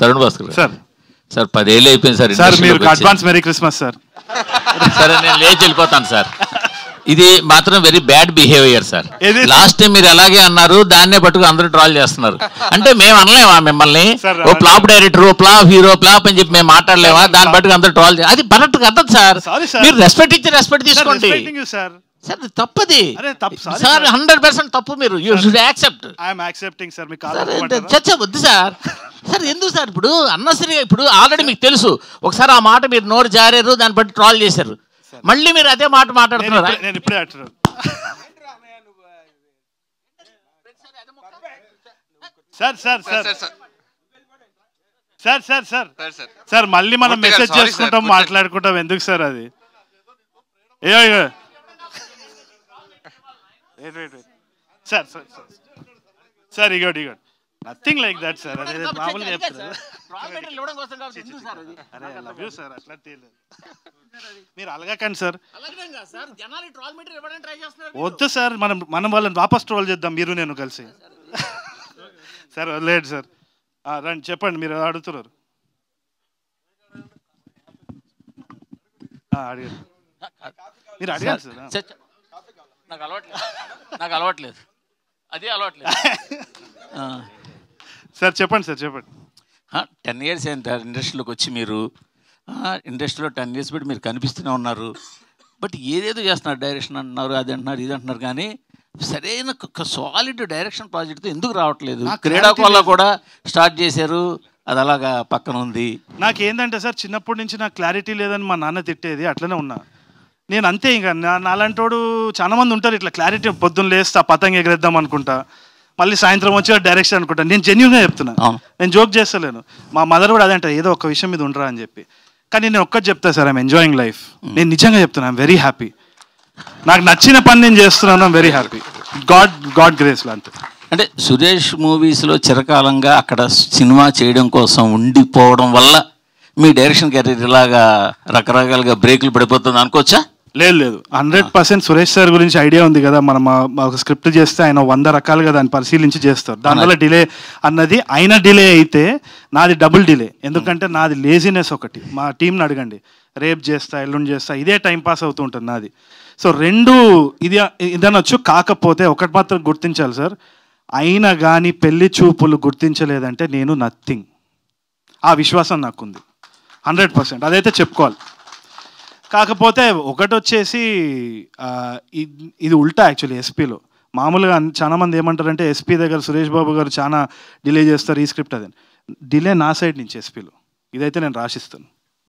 Tarun Bhaskar sir sir 10 ఏళ్ళు అయిపోయింది sir. Sir మీరు అడ్వాన్స్ మెరీ క్రిస్మస్ సార్. సరే నేను లేచి వెళ్ళిపోతాను సార్. ఇది మాత్రం very bad behaviour sir. Last time మీరు అలాగే అన్నారు, దాన్నే పట్టుకు అందరూ ట్రాల్ చేస్తున్నారు. అంటే మేము అనలేమా మిమ్మల్ని ఓ ఫ్లాప్ డైరెక్టర్, ఓ ఫ్లాప్ హీరో, ఫ్లాప్ అని చెప్పి మేము మాట్లాడలేమా? దాన్ని పట్టుకు అందరూ ట్రాల్ అది కరెక్ట్ కదదు సార్. మీరు రెస్పెక్ట్ ఇచ్చి రెస్పెక్ట్ తీసుకోండి సార్. తప్పది సార్, 100% తప్పు. మీరు you should accept. I'm accepting sir. చచ్చా వద్దు సార్. సార్ ఎందుకు సార్ ఇప్పుడు అన్నసరిగా ఇప్పుడు ఆల్రెడీ మీకు తెలుసు ఒకసారి ఆ మాట మీరు నోరు జారారు, దాన్ని బట్టి ట్రాల్ చేశారు, మళ్ళీ మీరు అదే మాట మాట్లాడుతున్నారు. నేను ఇప్పుడే అంటున్నాను sir sir sir sir sir sir sir మళ్ళీ మనం మెసేజ్ చేసుకుంటాం, మాట్లాడుకుంటాం. ఎందుకు సార్ అది? ఏ సార్ సార్ సార్ ఇగోటి నథింగ్ లైక్ దట్ సార్. అదే మామూలుగా చెప్తారు. అరే లవ్ యూ సార్. అట్లా తెలియదు, మీరు అలగకండి సార్. వద్దు సార్, మనం వాళ్ళని వాపస్ ట్రోల్ చేద్దాం మీరు నేను కలిసి. సార్ వదిలేడు సార్. రండి చెప్పండి, మీరు అడుగుతున్నారు. అడిగారు, మీరు అడిగారు సార్. నాకు అలవాట్లేదు, అదే అలవాట్లేదు. సార్ చెప్పండి సార్ చెప్పండి. 10 years అయింది ఇండస్ట్రీలోకి వచ్చి. మీరు ఇండస్ట్రీలో 10 years బట్టి మీరు కనిపిస్తూనే ఉన్నారు. బట్ ఏదేదో చేస్తున్నారు, డైరెక్షన్ అంటున్నారు, అది అంటున్నారు, ఇది అంటున్నారు, కానీ సరైన సాలిడ్ డైరెక్షన్ ప్రాజెక్ట్తో ఎందుకు రావట్లేదు? క్రీడాకోలో కూడా స్టార్ట్ చేశారు, అది అలాగా పక్కన ఉంది. నాకేందంటే సార్ చిన్నప్పటి నుంచి నాకు క్లారిటీ లేదని మా నాన్న తిట్టేది, అట్లనే ఉన్నా నేను అంతే. ఇంకా నాలాంటోడు చాలా మంది ఉంటారు ఇట్లా క్లారిటీ, పొద్దున్న లేస్తా పతంగ ఎగరేద్దాం అనుకుంటా, మళ్ళీ సాయంత్రం వచ్చి డైరెక్షన్ అనుకుంటా. నేను జెన్యూన్గా చెప్తున్నా, నేను జోక్ చేస్తలేను. మా మదర్ కూడా అదే అంటారు, ఏదో ఒక విషయం మీద ఉండరా అని చెప్పి. కానీ నేను ఒక్కటి చెప్తా సార్, ఐఎమ్ ఎంజాయింగ్ లైఫ్. నేను నిజంగా చెప్తున్నా, ఐఎమ్ వెరీ హ్యాపీ. నాకు నచ్చిన పని నేను చేస్తున్నాను, I'm very happy. God grace లాంటి. అంటే సురేష్ మూవీస్లో చిరకాలంగా అక్కడ సినిమా చేయడం కోసం ఉండిపోవడం వల్ల మీ డైరెక్షన్ కెరీర్ ఇలాగా రకరకాలుగా బ్రేకులు పడిపోతుంది అనుకోవచ్చా? లేదు 100% సురేష్ సార్ గురించి ఐడియా ఉంది కదా. మనం ఒక స్క్రిప్ట్ చేస్తే ఆయన 100 రకాలుగా దాన్ని పరిశీలించి చేస్తారు. దానివల్ల డిలే అన్నది ఆయన డిలే అయితే నాది డబుల్ డిలే. ఎందుకంటే నాది లేజినెస్ ఒకటి. మా టీంని అడగండి, రేపు చేస్తా, ఎల్లుండి చేస్తా, ఇదే టైం పాస్ అవుతూ ఉంటుంది నాది. సో రెండు ఇదనొచ్చు. కాకపోతే ఒకటి మాత్రం గుర్తించాలి సార్, అయినా కానీ పెళ్లి చూపులు గుర్తించలేదంటే నేను నథింగ్. ఆ విశ్వాసం నాకుంది 100%, అదైతే చెప్పుకోవాలి. కాకపోతే ఒకటి వచ్చేసి ఇది ఉల్టా యాక్చువల్లీ. ఎస్పీలో మామూలుగా చాలామంది ఏమంటారంటే ఎస్పీ దగ్గర సురేష్ బాబు గారు చాలా డిలే చేస్తారు ఈ స్క్రిప్ట్. అదే డిలే నా సైడ్ నుంచి ఎస్పీలో. ఇదైతే నేను రాసిస్తాను.